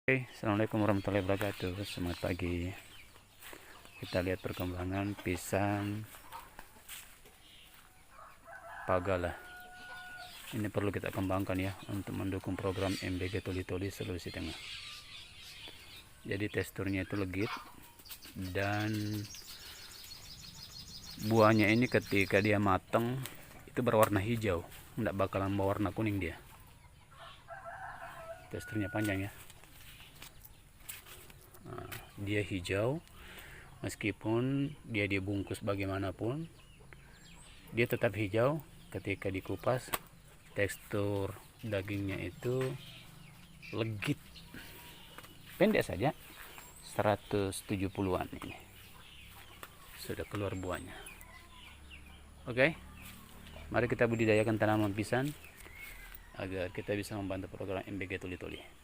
Oke, assalamualaikum warahmatullahi wabarakatuh. Selamat pagi. Kita lihat perkembangan pisang pagala. Ini perlu kita kembangkan ya untuk mendukung program MBG Toli-Toli Sulawesi Tengah. Jadi teksturnya itu legit dan buahnya ini ketika dia matang itu berwarna hijau, tidak bakalan berwarna kuning dia. Teksturnya panjang ya. Dia hijau, meskipun dia dibungkus bagaimanapun dia tetap hijau. Ketika dikupas tekstur dagingnya itu legit, pendek saja 170-an. Ini sudah keluar buahnya. Oke, mari kita budidayakan tanaman pisang agar kita bisa membantu program MBG Toli-Toli.